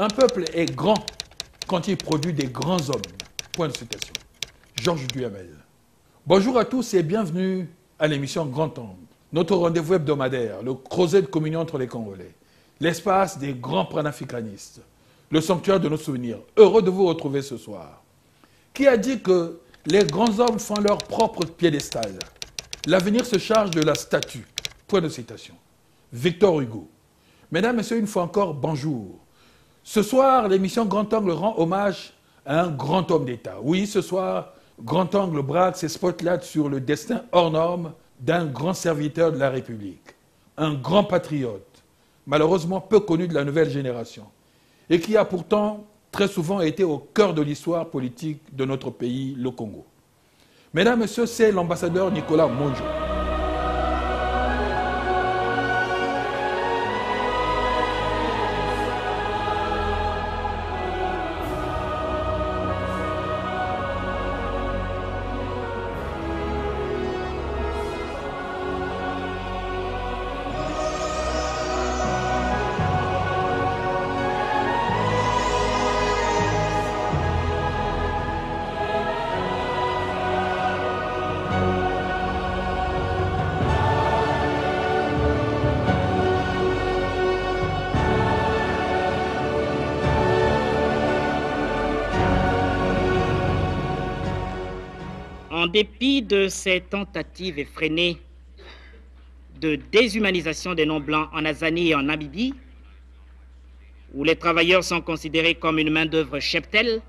Un peuple est grand quand il produit des grands hommes. Point de citation. Georges Duhamel. Bonjour à tous et bienvenue à l'émission Grand Angle, notre rendez-vous hebdomadaire, le creuset de communion entre les Congolais, l'espace des grands panafricanistes, le sanctuaire de nos souvenirs. Heureux de vous retrouver ce soir. Qui a dit que les grands hommes font leur propre piédestal? L'avenir se charge de la statue. Point de citation. Victor Hugo. Mesdames, Messieurs, une fois encore, bonjour. Ce soir, l'émission Grand Angle rend hommage à un grand homme d'État. Oui, ce soir, Grand Angle braque ses spotlights sur le destin hors norme d'un grand serviteur de la République, un grand patriote, malheureusement peu connu de la nouvelle génération, et qui a pourtant très souvent été au cœur de l'histoire politique de notre pays, le Congo. Mesdames, Messieurs, c'est l'ambassadeur Nicolas Monjo. En dépit de ces tentatives effrénées de déshumanisation des non-blancs en Azanie et en Namibie, où les travailleurs sont considérés comme une main-d'œuvre cheptel,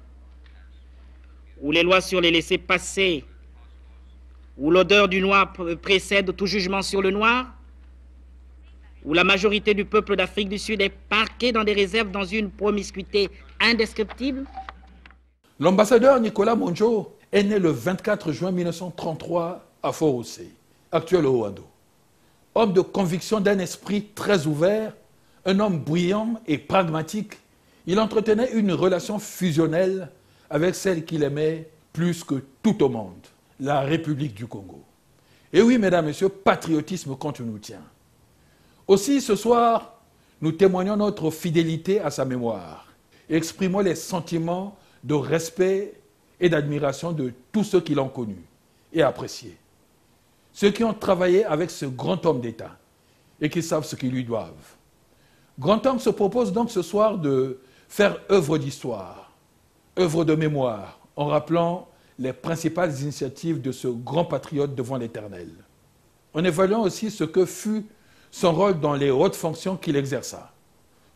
où les lois sur les laissez-passer, où l'odeur du noir précède tout jugement sur le noir, où la majorité du peuple d'Afrique du Sud est parquée dans des réserves dans une promiscuité indescriptible. L'ambassadeur Nicolas Monjo est né le 24 juin 1933 à Fort-Roussé, actuel Rwanda. Homme de conviction d'un esprit très ouvert, un homme brillant et pragmatique, il entretenait une relation fusionnelle avec celle qu'il aimait plus que tout au monde, la République du Congo. Et oui, mesdames, messieurs, patriotisme quand il nous tient. Aussi, ce soir, nous témoignons notre fidélité à sa mémoire et exprimons les sentiments de respect et d'admiration de tous ceux qui l'ont connu et apprécié. Ceux qui ont travaillé avec ce grand homme d'État et qui savent ce qu'ils lui doivent. Grand Angle se propose donc ce soir de faire œuvre d'histoire, œuvre de mémoire, en rappelant les principales initiatives de ce grand patriote devant l'Éternel. En évaluant aussi ce que fut son rôle dans les hautes fonctions qu'il exerça.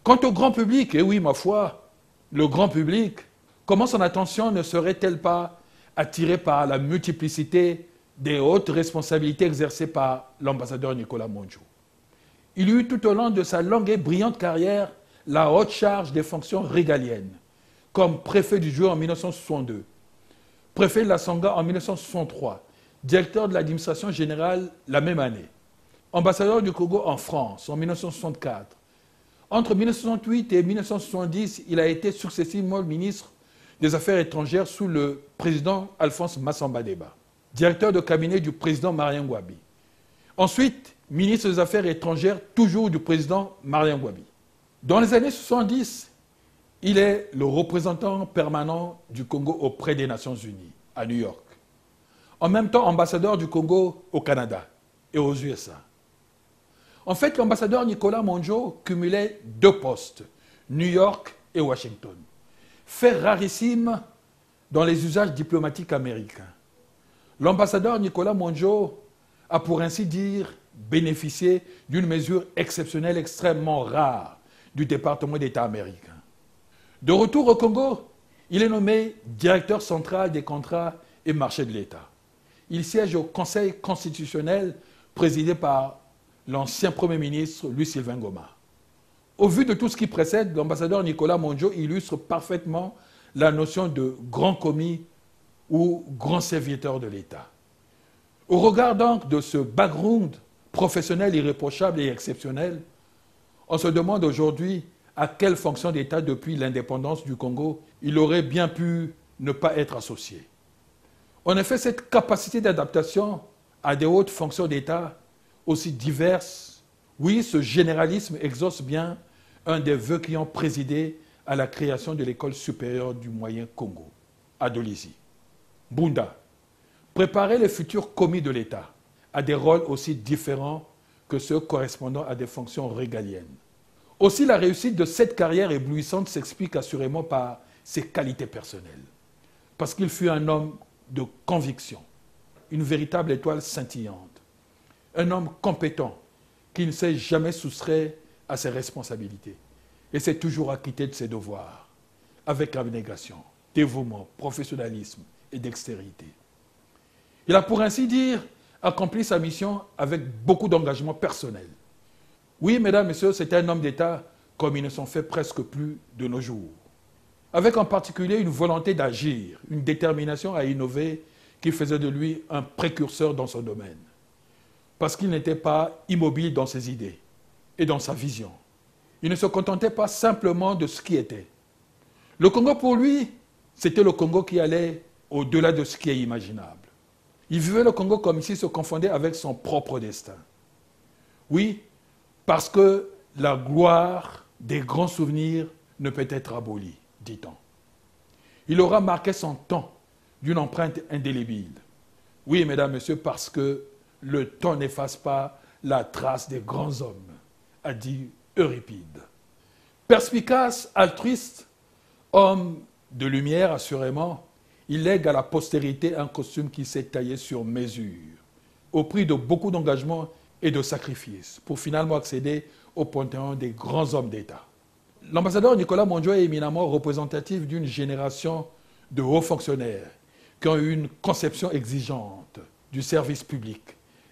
Quant au grand public, et oui, ma foi, le grand public, comment son attention ne serait-elle pas attirée par la multiplicité des hautes responsabilités exercées par l'ambassadeur Nicolas Monjo? Il eut tout au long de sa longue et brillante carrière la haute charge des fonctions régaliennes, comme préfet du Djou en 1962, préfet de la Sangha en 1963, directeur de l'administration générale la même année, ambassadeur du Congo en France en 1964. Entre 1968 et 1970, il a été successivement ministre des Affaires étrangères sous le président Alphonse Massamba Deba, directeur de cabinet du président Marien Ngouabi. Ensuite, ministre des Affaires étrangères, toujours du président Marien Ngouabi. Dans les années 70, il est le représentant permanent du Congo auprès des Nations Unies, à New York. En même temps, ambassadeur du Congo au Canada et aux USA. En fait, l'ambassadeur Nicolas Monjo cumulait deux postes, New York et Washington. Fait rarissime dans les usages diplomatiques américains. L'ambassadeur Nicolas Monjo a pour ainsi dire bénéficié d'une mesure exceptionnelle extrêmement rare du département d'État américain. De retour au Congo, il est nommé directeur central des contrats et marchés de l'État. Il siège au Conseil constitutionnel présidé par l'ancien Premier ministre Louis-Sylvain Ngoma. Au vu de tout ce qui précède, l'ambassadeur Nicolas Monjo illustre parfaitement la notion de grand commis ou grand serviteur de l'État. Au regard donc de ce background professionnel irréprochable et exceptionnel, on se demande aujourd'hui à quelle fonction d'État depuis l'indépendance du Congo il aurait bien pu ne pas être associé. En effet, cette capacité d'adaptation à des hautes fonctions d'État aussi diverses, oui, ce généralisme exauce bien un des vœux qui ont présidé à la création de l'école supérieure du Moyen Congo, à Dolisie. Bunda, préparer les futurs commis de l'État à des rôles aussi différents que ceux correspondant à des fonctions régaliennes. Aussi, la réussite de cette carrière éblouissante s'explique assurément par ses qualités personnelles. Parce qu'il fut un homme de conviction, une véritable étoile scintillante, un homme compétent qui ne s'est jamais soustrait à ses responsabilités et s'est toujours acquitté de ses devoirs, avec abnégation, dévouement, professionnalisme et dextérité. Il a, pour ainsi dire, accompli sa mission avec beaucoup d'engagement personnel. Oui, mesdames, messieurs, c'était un homme d'État comme ils ne sont faits presque plus de nos jours. Avec en particulier une volonté d'agir, une détermination à innover qui faisait de lui un précurseur dans son domaine. Parce qu'il n'était pas immobile dans ses idées et dans sa vision. Il ne se contentait pas simplement de ce qui était. Le Congo, pour lui, c'était le Congo qui allait au-delà de ce qui est imaginable. Il vivait le Congo comme s'il se confondait avec son propre destin. Oui, parce que la gloire des grands souvenirs ne peut être abolie, dit-on. Il aura marqué son temps d'une empreinte indélébile. Oui, mesdames, messieurs, parce que le temps n'efface pas la trace des grands hommes, a dit Euripide. Perspicace, altruiste, homme de lumière assurément, il lègue à la postérité un costume qui s'est taillé sur mesure, au prix de beaucoup d'engagement et de sacrifices, pour finalement accéder au panthéon des grands hommes d'État. L'ambassadeur Nicolas Mondjo est éminemment représentatif d'une génération de hauts fonctionnaires qui ont eu une conception exigeante du service public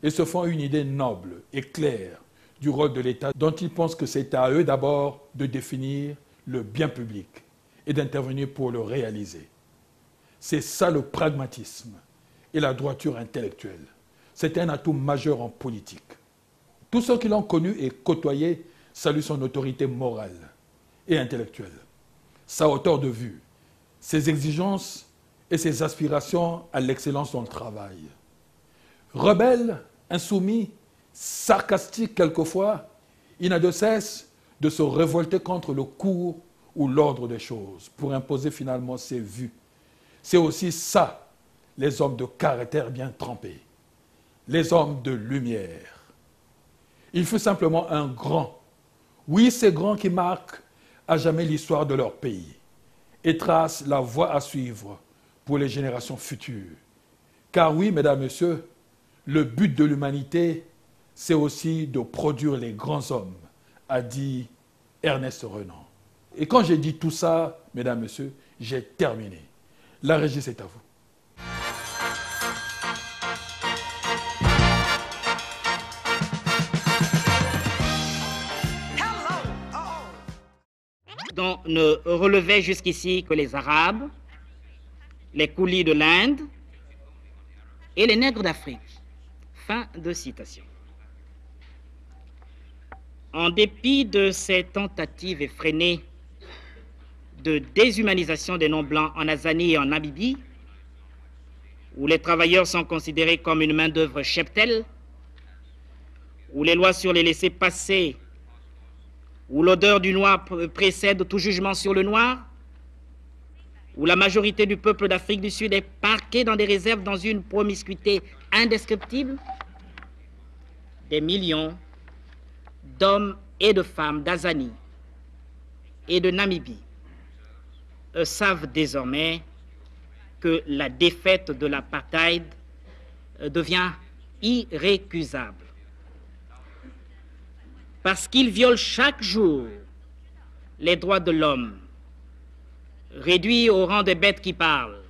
et se font une idée noble et claire du rôle de l'État dont ils pensent que c'est à eux d'abord de définir le bien public et d'intervenir pour le réaliser. C'est ça le pragmatisme et la droiture intellectuelle. C'est un atout majeur en politique. Tous ceux qui l'ont connu et côtoyé saluent son autorité morale et intellectuelle, sa hauteur de vue, ses exigences et ses aspirations à l'excellence dans le travail. Rebelle, insoumis, sarcastique quelquefois, il n'a de cesse de se révolter contre le cours ou l'ordre des choses pour imposer finalement ses vues. C'est aussi ça, les hommes de caractère bien trempés, les hommes de lumière. Il fut simplement un grand. Oui, ces grands qui marquent à jamais l'histoire de leur pays et tracent la voie à suivre pour les générations futures. Car oui, mesdames, messieurs, le but de l'humanité, c'est aussi de produire les grands hommes, a dit Ernest Renan. Et quand j'ai dit tout ça, mesdames, messieurs, j'ai terminé. La régie, c'est à vous. Dont ne relevaient jusqu'ici que les Arabes, les coulis de l'Inde et les nègres d'Afrique. Fin de citation. En dépit de ces tentatives effrénées de déshumanisation des non-blancs en Azanie et en Namibie, où les travailleurs sont considérés comme une main-d'œuvre cheptelle, où les lois sur les laissez-passer, où l'odeur du noir précède tout jugement sur le noir, où la majorité du peuple d'Afrique du Sud est parquée dans des réserves dans une promiscuité indescriptible, des millions d'hommes et de femmes d'Azanie et de Namibie savent désormais que la défaite de l'apartheid devient irrécusable. Parce qu'il viole chaque jour les droits de l'homme, réduit au rang des bêtes qui parlent.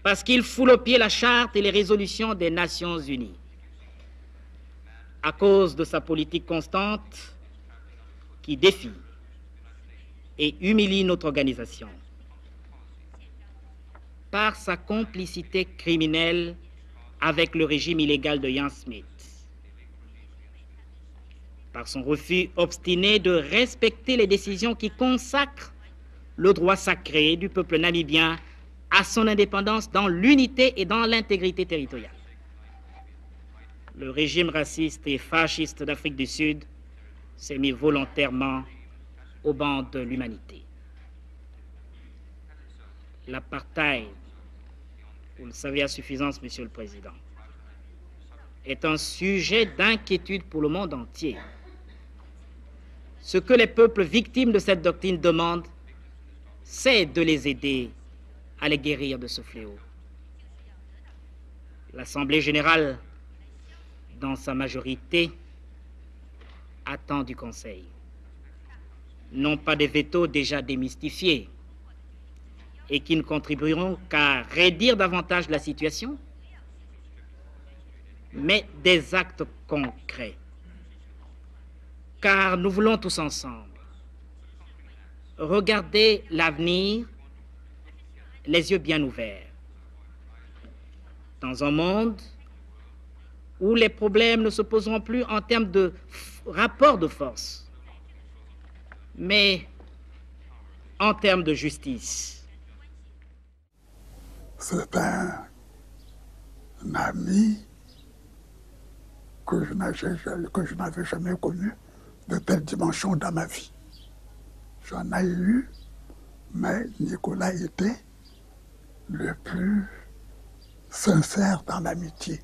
Parce qu'il foule aux pieds la charte et les résolutions des Nations Unies. À cause de sa politique constante qui défie et humilie notre organisation. Par sa complicité criminelle avec le régime illégal de Ian Smith. Par son refus obstiné de respecter les décisions qui consacrent le droit sacré du peuple namibien à son indépendance dans l'unité et dans l'intégrité territoriale. Le régime raciste et fasciste d'Afrique du Sud s'est mis volontairement au banc de l'humanité. L'apartheid, vous le savez à suffisance, Monsieur le Président, est un sujet d'inquiétude pour le monde entier. Ce que les peuples victimes de cette doctrine demandent, c'est de les aider à les guérir de ce fléau. L'Assemblée générale, dans sa majorité, attend du Conseil non pas des vétos déjà démystifiés et qui ne contribueront qu'à raidir davantage la situation, mais des actes concrets. Car nous voulons tous ensemble regarder l'avenir les yeux bien ouverts. Dans un monde où les problèmes ne se poseront plus en termes de rapport de force, mais en termes de justice. C'est un ami que je n'avais jamais connu de telle dimension dans ma vie. J'en ai eu, mais Nicolas était le plus sincère dans l'amitié.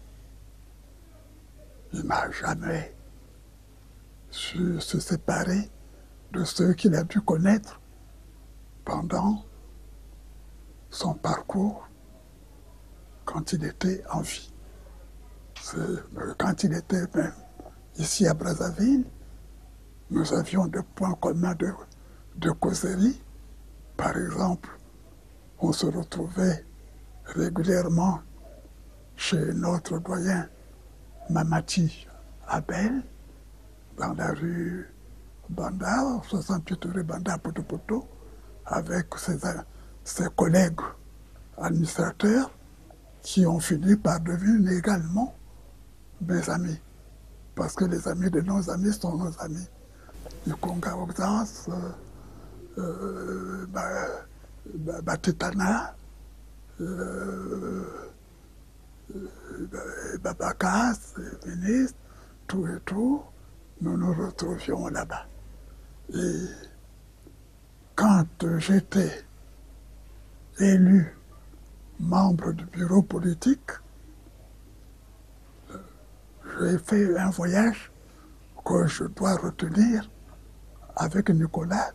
Il n'a jamais su se séparer de ceux qu'il a dû connaître pendant son parcours quand il était en vie. Quand il était même ici à Brazzaville, nous avions des points communs de causerie. Par exemple, on se retrouvait régulièrement chez notre doyen Mamati Abel, dans la rue Banda, 68 rue Banda à Poto, avec ses collègues administrateurs qui ont fini par devenir également mes amis. Parce que les amis de nos amis sont nos amis. Ikonga Oxans, Batetana, Babakas, ministre, tout et tout, nous nous retrouvions là-bas. Et quand j'étais élu membre du bureau politique, j'ai fait un voyage que je dois retenir avec Nicolas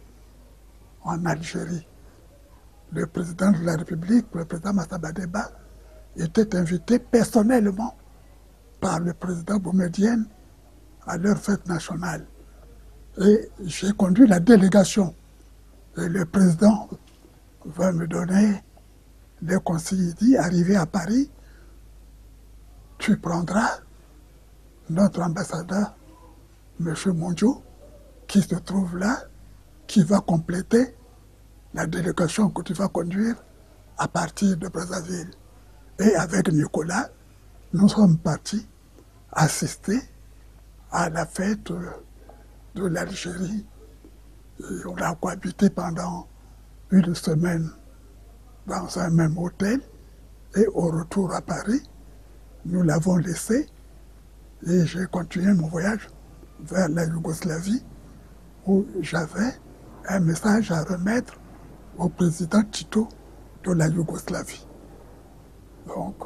en Algérie. Le président de la République, le président Massamba Deba, était invité personnellement par le président Boumedienne à leur fête nationale. Et j'ai conduit la délégation. Et le président va me donner des conseils. Il dit, arrivé à Paris, tu prendras notre ambassadeur, M. Mondjo, qui se trouve là, qui va compléter la délégation que tu vas conduire à partir de Brazzaville. Et avec Nicolas, nous sommes partis assister à la fête de l'Algérie. Et on a cohabité pendant une semaine dans un même hôtel. Et au retour à Paris, nous l'avons laissé et j'ai continué mon voyage vers la Yougoslavie où j'avais un message à remettre au président Tito de la Yougoslavie. Donc,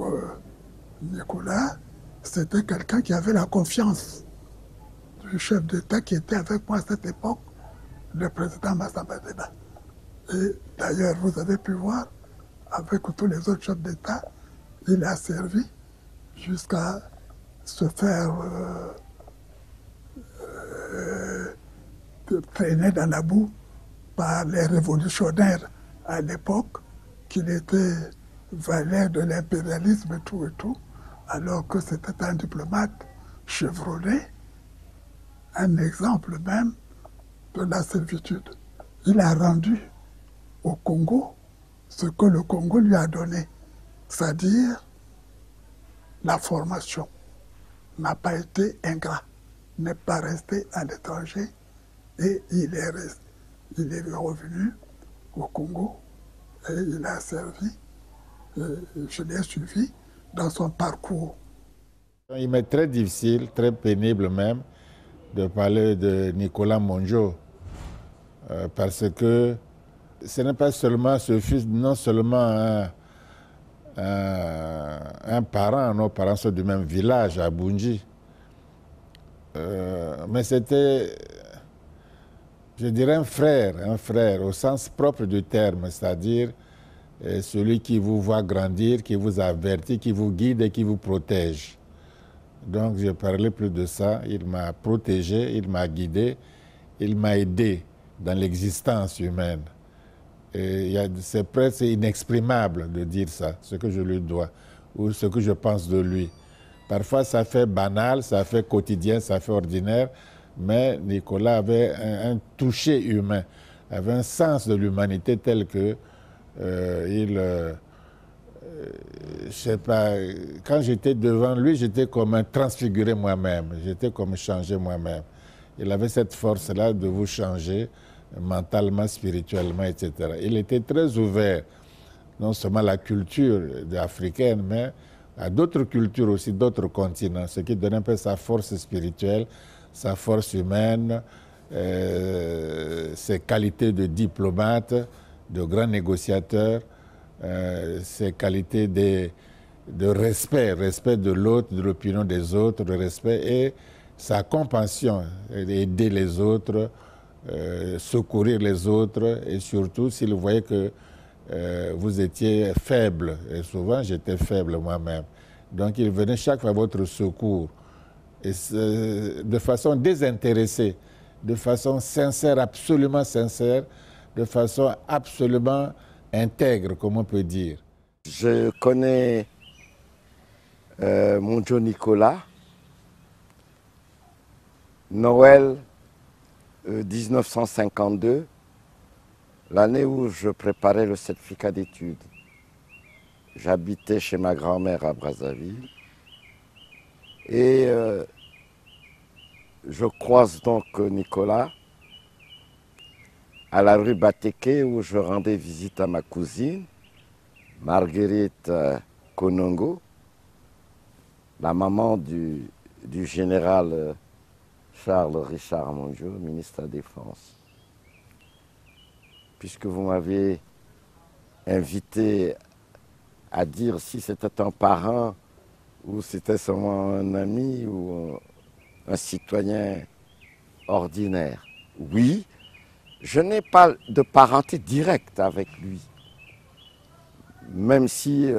Nicolas, c'était quelqu'un qui avait la confiance du chef d'État qui était avec moi à cette époque, le président Massamba Deba. Et d'ailleurs, vous avez pu voir, avec tous les autres chefs d'État, il a servi jusqu'à se faire traîner dans la boue par les révolutionnaires à l'époque, qu'il était valet de l'impérialisme et tout, alors que c'était un diplomate chevronné, un exemple même de la servitude. Il a rendu au Congo ce que le Congo lui a donné, c'est-à-dire la formation. N'a pas été ingrat, n'est pas resté à l'étranger et il est revenu au Congo et il a servi. Je l'ai suivi dans son parcours. Il m'est très difficile, très pénible même, de parler de Nicolas Mondjo. parce que ce n'est pas seulement, ce fut non seulement un parent, nos parents sont du même village, à Bunji, mais c'était, je dirais, un frère au sens propre du terme, c'est-à-dire celui qui vous voit grandir, qui vous avertit, qui vous guide et qui vous protège. Donc je parlais plus de ça, il m'a protégé, il m'a guidé, il m'a aidé dans l'existence humaine. C'est presque inexprimable de dire ça, ce que je lui dois, ou ce que je pense de lui. Parfois ça fait banal, ça fait quotidien, ça fait ordinaire, mais Nicolas avait un toucher humain, avait un sens de l'humanité tel que je sais pas, quand j'étais devant lui, j'étais comme un transfiguré moi-même, j'étais comme changé moi-même. Il avait cette force-là de vous changer mentalement, spirituellement, etc. Il était très ouvert, non seulement à la culture africaine, mais à d'autres cultures aussi, d'autres continents, ce qui donne un peu sa force spirituelle, sa force humaine, ses qualités de diplomate, de grand négociateur, ses qualités de respect de l'autre, de l'opinion des autres, de respect, et sa compassion, aider les autres, secourir les autres, et surtout s'il voyait que vous étiez faible, et souvent j'étais faible moi-même. Donc il venait chaque fois à votre secours, et de façon désintéressée, de façon sincère, absolument sincère, de façon absolument intègre, comme on peut dire. Je connais mon Joe Nicolas, Noël 1952, l'année où je préparais le certificat d'études. J'habitais chez ma grand-mère à Brazzaville et je croise donc Nicolas à la rue Bateke où je rendais visite à ma cousine, Marguerite Konongo, la maman du général Charles Richard Monjo, ministre de la Défense. Puisque vous m'avez invité à dire si c'était un parent ou c'était seulement un ami ou un citoyen ordinaire. Oui, je n'ai pas de parenté directe avec lui, même si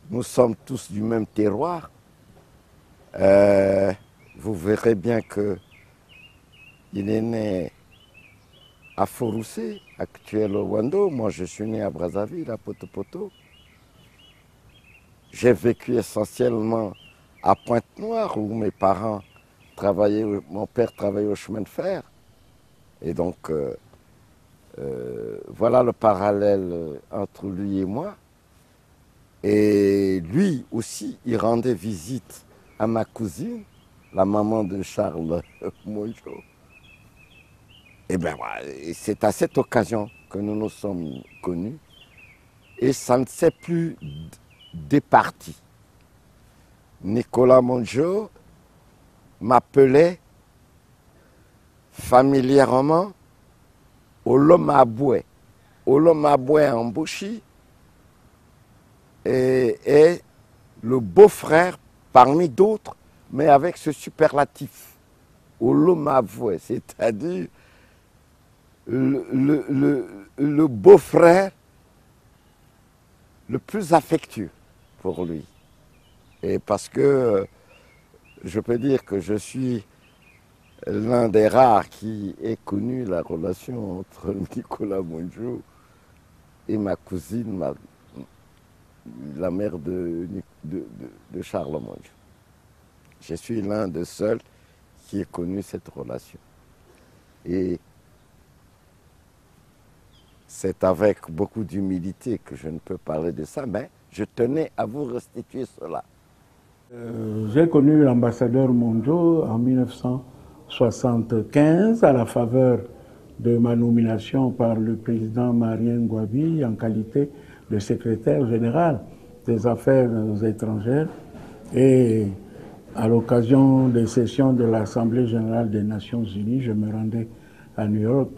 nous sommes tous du même terroir. Vous verrez bien qu'il est né à Forousé, actuel au Rwanda. Moi, je suis né à Brazzaville, à Poto-Poto. J'ai vécu essentiellement à Pointe-Noire, où mes parents travaillaient, mon père travaillait au chemin de fer. Et donc, voilà le parallèle entre lui et moi. Et lui aussi, il rendait visite à ma cousine, la maman de Charles Monjo. Et bien voilà, c'est à cette occasion que nous nous sommes connus. Et ça ne s'est plus départi. Nicolas Monjo m'appelait familièrement Olomabwe. Olomabwe en Bouchi est le beau-frère parmi d'autres, mais avec ce superlatif. Olomabwe, c'est-à-dire le beau-frère le plus affectueux pour lui. Et parce que je peux dire que je suis l'un des rares qui ait connu la relation entre Nicolas Monjo et ma cousine, la mère de Charles Monjo. Je suis l'un des seuls qui ait connu cette relation. Et c'est avec beaucoup d'humilité que je ne peux parler de ça, mais je tenais à vous restituer cela. J'ai connu l'ambassadeur Monjo en 1975 à la faveur de ma nomination par le président Marien Ngouabi en qualité de secrétaire général des Affaires étrangères et à l'occasion des sessions de l'Assemblée générale des Nations Unies, je me rendais à New York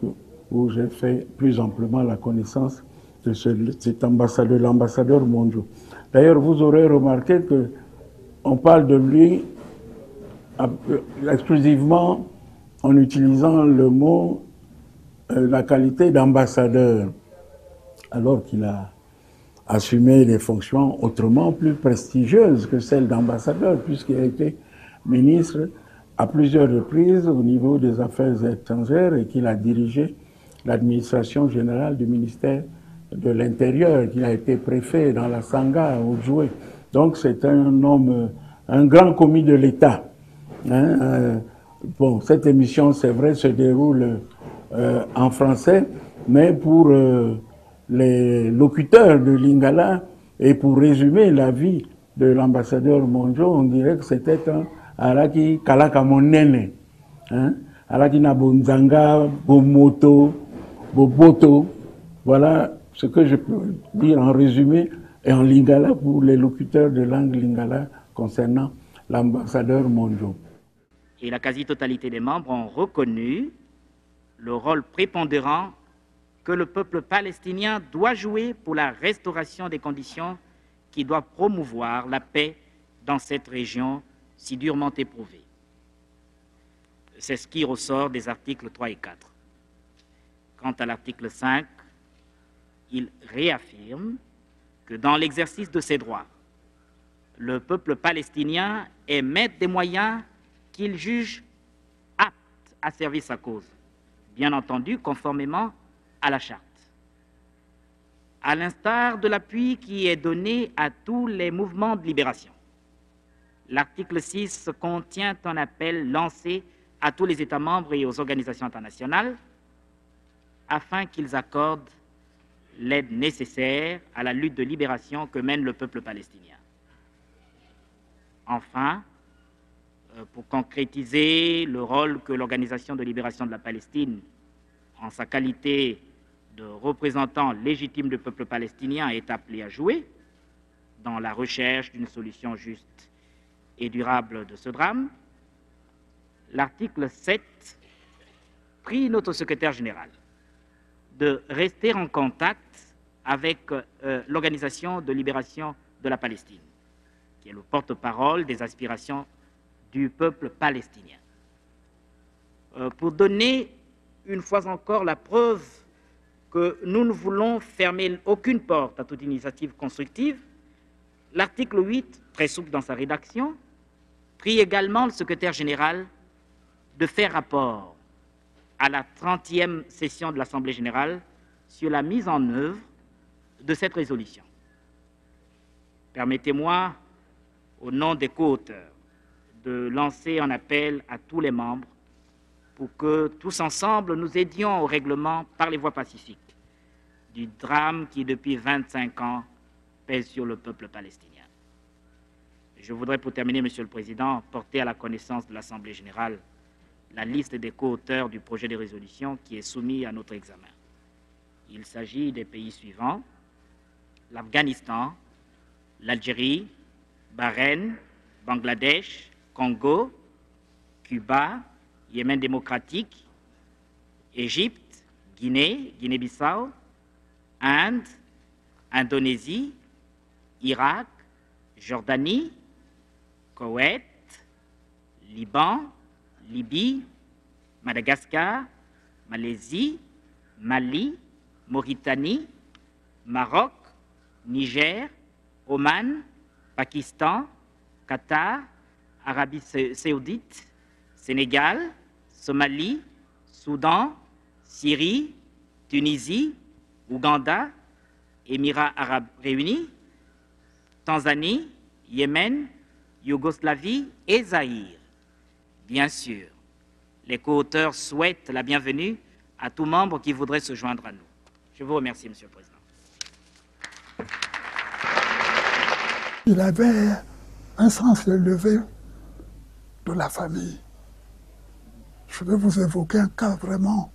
où j'ai fait plus amplement la connaissance de cet ambassadeur, l'ambassadeur Monjo. D'ailleurs, vous aurez remarqué qu'on parle de lui exclusivement en utilisant le mot, la qualité d'ambassadeur, alors qu'il a assumé des fonctions autrement plus prestigieuses que celles d'ambassadeur, puisqu'il a été ministre à plusieurs reprises au niveau des Affaires étrangères et qu'il a dirigé l'administration générale du ministère de l'Intérieur, qu'il a été préfet dans la Sangha au Djoué. Donc c'est un homme, un grand commis de l'État. Bon, cette émission, c'est vrai, se déroule en français, mais pour les locuteurs de Lingala, et pour résumer la vie de l'ambassadeur Monjo, on dirait que c'était un Araki Kalaka Monene. Araki Nabonzanga, Bomoto, Boboto. Voilà ce que je peux dire en résumé et en Lingala pour les locuteurs de langue Lingala concernant l'ambassadeur Monjo. Et la quasi-totalité des membres ont reconnu le rôle prépondérant que le peuple palestinien doit jouer pour la restauration des conditions qui doivent promouvoir la paix dans cette région si durement éprouvée. C'est ce qui ressort des articles 3 et 4. Quant à l'article 5, il réaffirme que dans l'exercice de ses droits, le peuple palestinien est maître des moyens qu'il juge aptes à servir sa cause, bien entendu conformément à la charte. À l'instar de l'appui qui est donné à tous les mouvements de libération, l'article 6 contient un appel lancé à tous les États membres et aux organisations internationales afin qu'ils accordent l'aide nécessaire à la lutte de libération que mène le peuple palestinien. Enfin, pour concrétiser le rôle que l'Organisation de libération de la Palestine, en sa qualité de représentant légitime du peuple palestinien, est appelé à jouer dans la recherche d'une solution juste et durable de ce drame, l'article 7 prie notre secrétaire général de rester en contact avec l'Organisation de libération de la Palestine, qui est le porte-parole des aspirations du peuple palestinien, pour donner une fois encore la preuve que nous ne voulons fermer aucune porte à toute initiative constructive. L'article 8, très souple dans sa rédaction, prie également le secrétaire général de faire rapport à la 30e session de l'Assemblée générale sur la mise en œuvre de cette résolution. Permettez-moi, au nom des co-auteurs, de lancer un appel à tous les membres pour que tous ensemble nous aidions au règlement par les voies pacifiques du drame qui depuis 25 ans pèse sur le peuple palestinien. Je voudrais pour terminer, Monsieur le Président, porter à la connaissance de l'Assemblée générale la liste des co-auteurs du projet de résolution qui est soumis à notre examen. Il s'agit des pays suivants: l'Afghanistan, l'Algérie, Bahreïn, Bangladesh, Congo, Cuba, Yémen démocratique, Égypte, Guinée, Guinée-Bissau, Inde, Indonésie, Irak, Jordanie, Koweït, Liban, Libye, Madagascar, Malaisie, Mali, Mauritanie, Maroc, Niger, Oman, Pakistan, Qatar, Arabie saoudite, Sénégal, Somalie, Soudan, Syrie, Tunisie, Ouganda, Émirats arabes réunis, Tanzanie, Yémen, Yougoslavie et Zaïre. Bien sûr, les co-auteurs souhaitent la bienvenue à tout membre qui voudrait se joindre à nous. Je vous remercie, Monsieur le Président. Il avait un sens élevé de la famille. Je vais vous évoquer un cas vraiment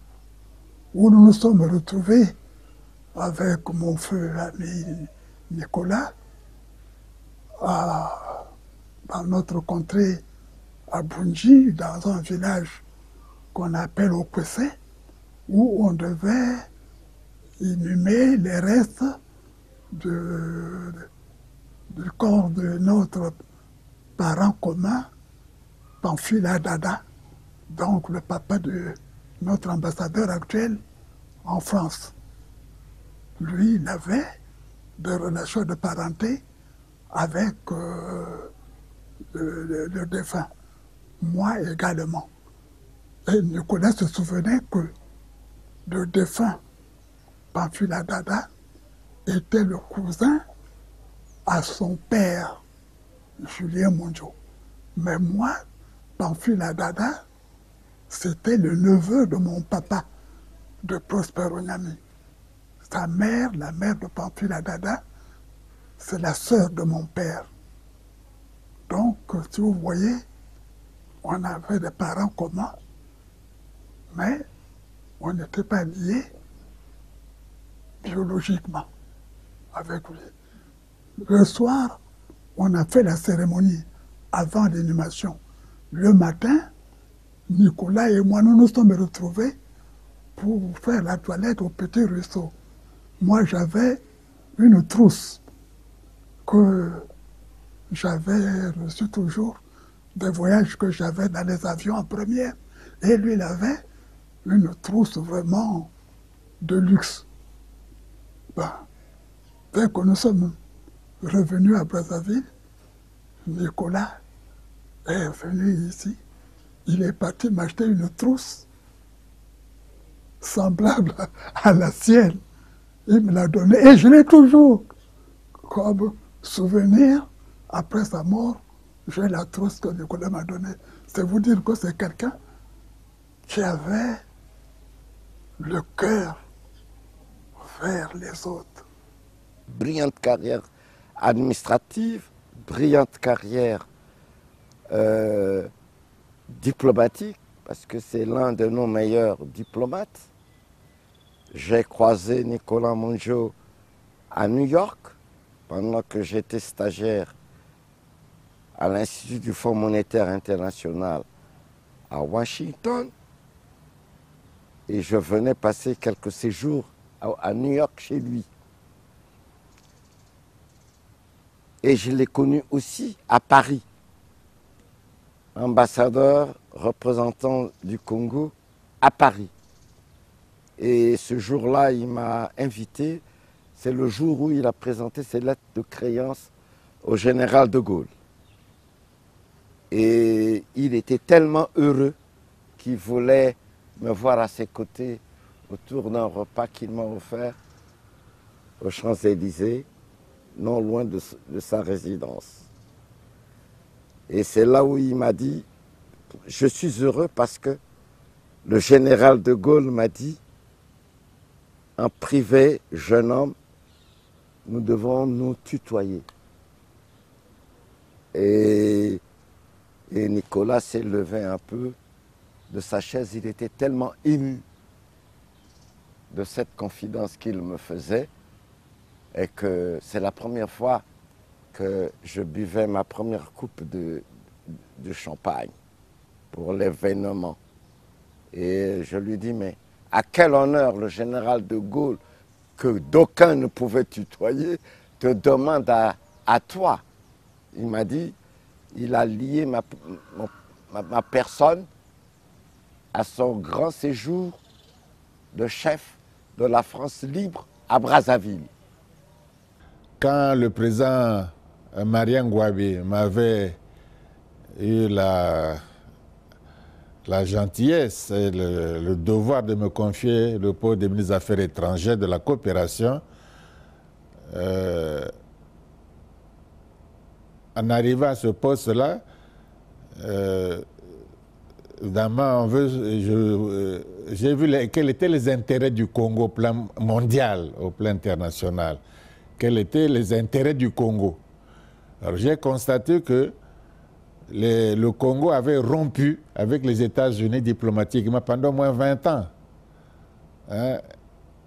où nous nous sommes retrouvés avec mon feu ami Nicolas dans notre contrée à Bunji, dans un village qu'on appelle Okwese. où on devait inhumer les restes du corps de notre parent commun, Pamphile Dada, donc le papa de notre ambassadeur actuel en France. Lui, il avait des relations de parenté avec le défunt. Moi également. Et Nicolas se souvenait que le défunt Pamphile Dada était le cousin à son père, Julien Monjo. Mais moi, Pamphile Dada, c'était le neveu de mon papa, de Prosper Onyami. Sa mère, la mère de Pamphile Dada, c'est la sœur de mon père. Donc, si vous voyez, on avait des parents communs, mais on n'était pas liés biologiquement avec lui. Le soir, on a fait la cérémonie avant l'inhumation. Le matin, Nicolas et moi, nous nous sommes retrouvés pour faire la toilette au Petit Ruisseau. Moi, j'avais une trousse que j'avais reçue toujours des voyages que j'avais dans les avions en première. Et lui, il avait une trousse vraiment de luxe. Ben, dès que nous sommes revenus à Brazzaville, Nicolas est venu ici. Il est parti m'acheter une trousse semblable à la sienne. Il me l'a donnée et je l'ai toujours comme souvenir. Après sa mort, j'ai la trousse que Nicolas m'a donnée. C'est vous dire que c'est quelqu'un qui avait le cœur vers les autres. Brillante carrière administrative, brillante carrière diplomatique, parce que c'est l'un de nos meilleurs diplomates. J'ai croisé Nicolas Monjo à New York, pendant que j'étais stagiaire à l'Institut du Fonds monétaire international à Washington. Et je venais passer quelques séjours à New York chez lui. Et je l'ai connu aussi à Paris, ambassadeur représentant du Congo à Paris. Et ce jour-là, il m'a invité. C'est le jour où il a présenté ses lettres de créance au général de Gaulle. Et il était tellement heureux qu'il voulait me voir à ses côtés autour d'un repas qu'il m'a offert aux Champs-Élysées, non loin de sa résidence. Et c'est là où il m'a dit, je suis heureux parce que le général de Gaulle m'a dit, en privé, jeune homme, nous devons nous tutoyer. Et Nicolas s'est levé un peu de sa chaise, il était tellement ému de cette confidence qu'il me faisait, et que c'est la première fois que je buvais ma première coupe de champagne pour l'événement. Et je lui dis, mais à quel honneur le général de Gaulle, que d'aucuns ne pouvaient tutoyer, te demande à toi. Il m'a dit, il a lié ma personne à son grand séjour de chef de la France libre à Brazzaville. Quand le président Marien Ngouabi m'avait eu la gentillesse et le devoir de me confier le poste de ministre des Affaires étrangères de la coopération, en arrivant à ce poste-là, évidemment, j'ai vu quels étaient les intérêts du Congo au plan mondial, au plan international. Quels étaient les intérêts du Congo. Alors j'ai constaté que le Congo avait rompu avec les États-Unis diplomatiquement pendant au moins 20 ans. Hein?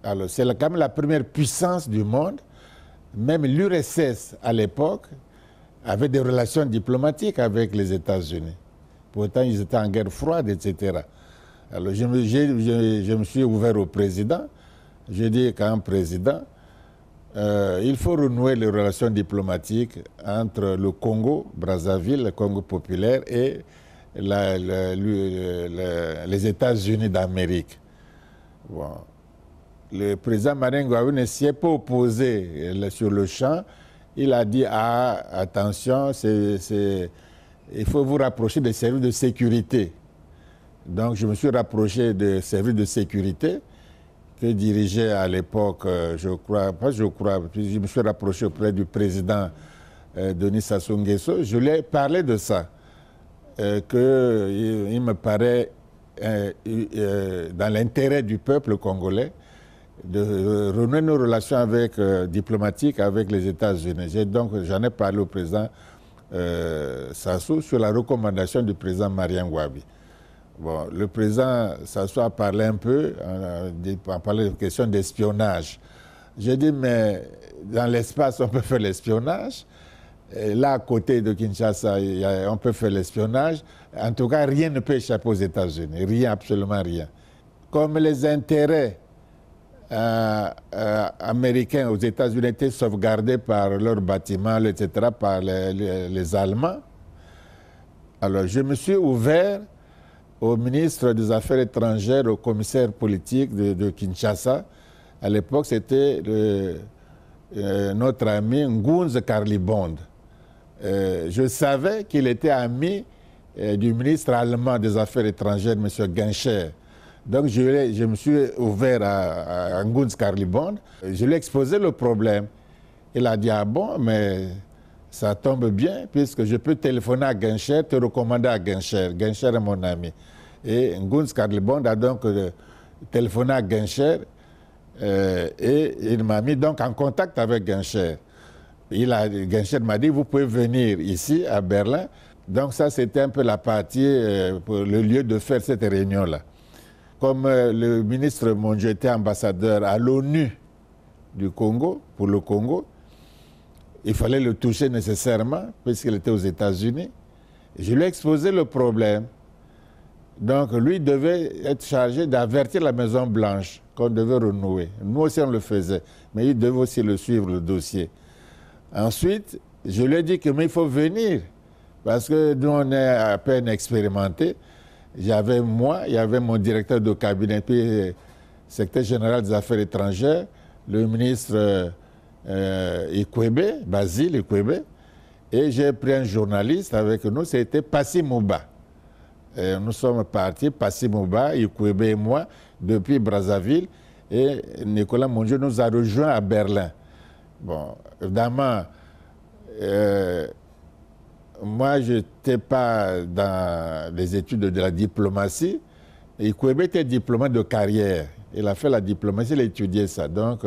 Alors c'est quand même la première puissance du monde. Même l'URSS à l'époque avait des relations diplomatiques avec les États-Unis. Pourtant ils étaient en guerre froide, etc. Alors je me suis ouvert au président. J'ai dit qu'à un président, il faut renouer les relations diplomatiques entre le Congo, Brazzaville, le Congo populaire et les États-Unis d'Amérique. Bon. Le président Marien Ngouabi ne s'y est pas opposé sur le champ. Il a dit, attention, il faut vous rapprocher des services de sécurité. Donc je me suis rapproché des services de sécurité que dirigeait à l'époque, je me suis rapproché auprès du président Denis Sassou Nguesso. Je lui ai parlé de ça, qu'il me paraît dans l'intérêt du peuple congolais de renouer nos relations diplomatiques avec les États-Unis. Donc j'en ai parlé au président Sassou sur la recommandation du président Marien Ngouabi. Bon, le président Sassou a parlé un peu, a parlé de questions d'espionnage. J'ai dit, mais dans l'espace, on peut faire l'espionnage. Là, à côté de Kinshasa, on peut faire l'espionnage. En tout cas, rien ne peut échapper aux États-Unis. Rien, absolument rien. Comme les intérêts américains aux États-Unis étaient sauvegardés par leurs bâtiments, etc., par les Allemands, alors je me suis ouvert au ministre des Affaires étrangères, au commissaire politique de Kinshasa. À l'époque, c'était notre ami Ngunz Karlibond. Je savais qu'il était ami du ministre allemand des Affaires étrangères, M. Genscher. Donc, je me suis ouvert à Ngunz Karlibond. Je lui ai exposé le problème. Il a dit, ah bon, mais ça tombe bien, puisque je peux téléphoner à Genscher, te recommander à Genscher. Genscher est mon ami. Et Ngunz Karlibond a donc téléphoné à Genscher et il m'a mis donc en contact avec Genscher. Genscher m'a dit, vous pouvez venir ici, à Berlin. Donc ça, c'était un peu la partie, pour le lieu de faire cette réunion-là. Comme le ministre Monjo était ambassadeur à l'ONU du Congo, pour le Congo, il fallait le toucher nécessairement, puisqu'il était aux États-Unis. Je lui ai exposé le problème. Donc, lui devait être chargé d'avertir la Maison-Blanche qu'on devait renouer. Nous aussi, on le faisait, mais il devait aussi le suivre, le dossier. Ensuite, je lui ai dit que mais il faut venir, parce que nous, on est à peine expérimentés. Il y avait mon directeur de cabinet, puis secrétaire général des Affaires étrangères, le ministre Ikwebe, Basile Ikwebe, et j'ai pris un journaliste avec nous, c'était Passy Mouba. Nous sommes partis, Passy Mouba, Ikwebe et moi, depuis Brazzaville, et Nicolas Monjo nous a rejoints à Berlin. Bon, évidemment, moi, je n'étais pas dans les études de la diplomatie. Ikwebe était diplomate de carrière. Il a fait la diplomatie, il a étudié ça. Donc,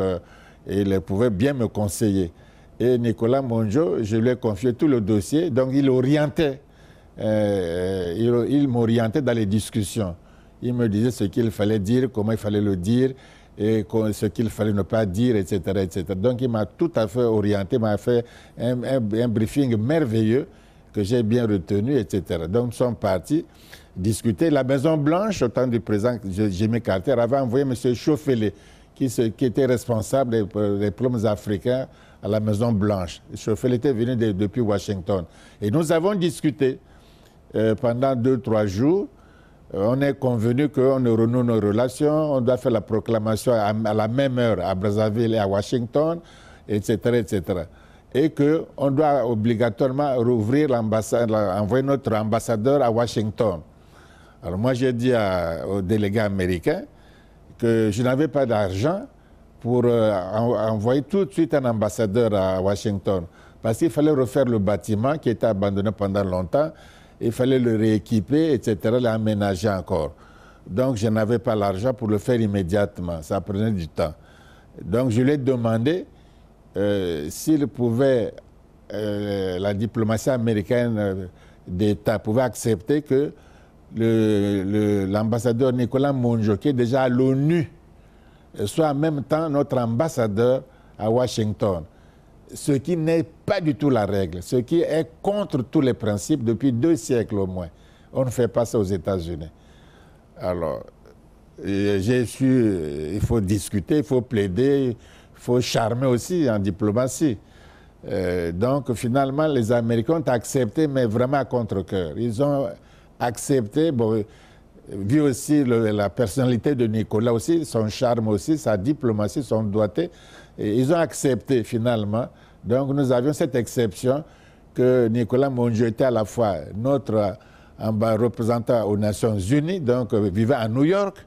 il pouvait bien me conseiller. Et Nicolas Monjo, je lui ai confié tout le dossier. Donc, il orientait. Il m'orientait dans les discussions. Il me disait ce qu'il fallait dire, comment il fallait le dire, et ce qu'il fallait ne pas dire, etc., etc. Donc il m'a tout à fait orienté, m'a fait un briefing merveilleux que j'ai bien retenu, etc. Donc nous sommes partis discuter. La Maison-Blanche, au temps du président Jimmy Carter, avait envoyé M. Chofele, qui était responsable des problèmes africains à la Maison-Blanche. Chofele était venu depuis Washington. Et nous avons discuté pendant 2-3 jours. On est convenu qu'on renoue nos relations, on doit faire la proclamation à la même heure à Brazzaville et à Washington, etc., etc. Et qu'on doit obligatoirement rouvrir l'ambassade, envoyer notre ambassadeur à Washington. Alors moi, j'ai dit aux délégués américains que je n'avais pas d'argent pour envoyer tout de suite un ambassadeur à Washington. Parce qu'il fallait refaire le bâtiment qui était abandonné pendant longtemps. Il fallait le rééquiper, etc., l'aménager encore. Donc, je n'avais pas l'argent pour le faire immédiatement. Ça prenait du temps. Donc, je lui ai demandé s'il pouvait, la diplomatie américaine d'État pouvait accepter que l'ambassadeur Nicolas Monjo, qui est déjà à l'ONU, soit en même temps notre ambassadeur à Washington. Ce qui n'est pas du tout la règle, ce qui est contre tous les principes depuis 2 siècles au moins. On ne fait pas ça aux États-Unis. Alors, j'ai su, il faut discuter, il faut plaider, il faut charmer aussi en diplomatie. Donc finalement, les Américains ont accepté, mais vraiment à contre-cœur. Ils ont accepté, bon, vu aussi la personnalité de Nicolas aussi, son charme aussi, sa diplomatie, son doigté, et ils ont accepté finalement. Donc nous avions cette exception que Nicolas Mongeau était à la fois notre représentant aux Nations Unies, donc vivait à New York,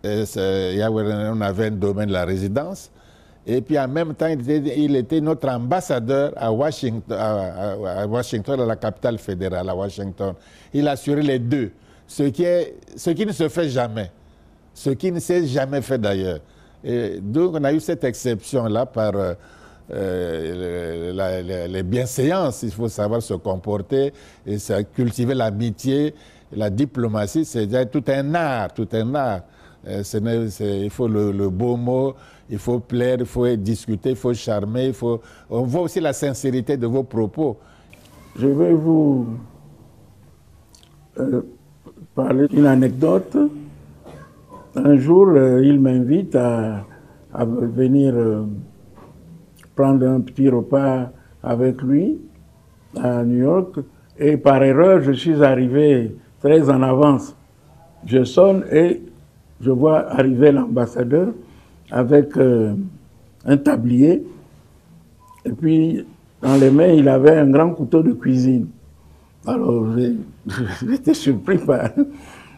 et on avait un domaine de la résidence, et puis en même temps il était notre ambassadeur à Washington, à la capitale fédérale, à Washington. Il assurait les deux, ce qui ne se fait jamais, ce qui ne s'est jamais fait d'ailleurs. Et donc on a eu cette exception-là par les bienséances. Il faut savoir se comporter, et cultiver l'amitié, la diplomatie, c'est tout un art, tout un art. Il faut le beau mot, il faut plaire, il faut discuter, il faut charmer, on voit aussi la sincérité de vos propos. Je vais vous parler d'une anecdote. Un jour, il m'invite à venir prendre un petit repas avec lui à New York. Et par erreur, je suis arrivé très en avance. Je sonne et je vois arriver l'ambassadeur avec un tablier. Et puis, dans les mains, il avait un grand couteau de cuisine. Alors, j'étais surpris par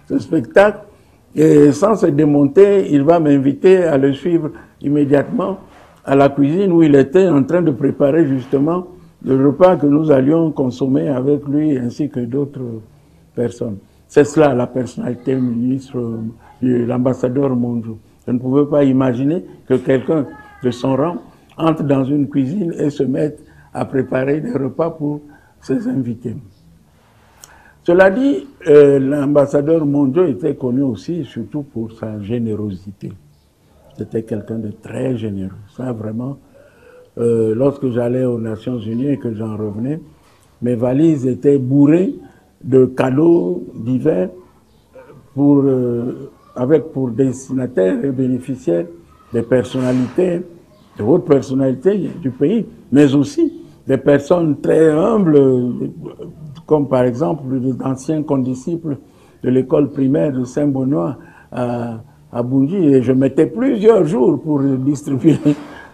ce spectacle. Et sans se démonter, il va m'inviter à le suivre immédiatement à la cuisine où il était en train de préparer justement le repas que nous allions consommer avec lui ainsi que d'autres personnes. C'est cela la personnalité ministre, l'ambassadeur Mongeau. Je ne pouvais pas imaginer que quelqu'un de son rang entre dans une cuisine et se mette à préparer des repas pour ses invités. Cela dit, l'ambassadeur Mongeau était connu aussi surtout pour sa générosité. C'était quelqu'un de très généreux. Ça, vraiment, lorsque j'allais aux Nations Unies et que j'en revenais, mes valises étaient bourrées de cadeaux divers avec pour destinataires et bénéficiaires des personnalités, de hautes personnalités du pays, mais aussi des personnes très humbles, comme par exemple d'anciens condisciples de l'école primaire de Saint-Benoît à Bunji. Et je mettais plusieurs jours pour distribuer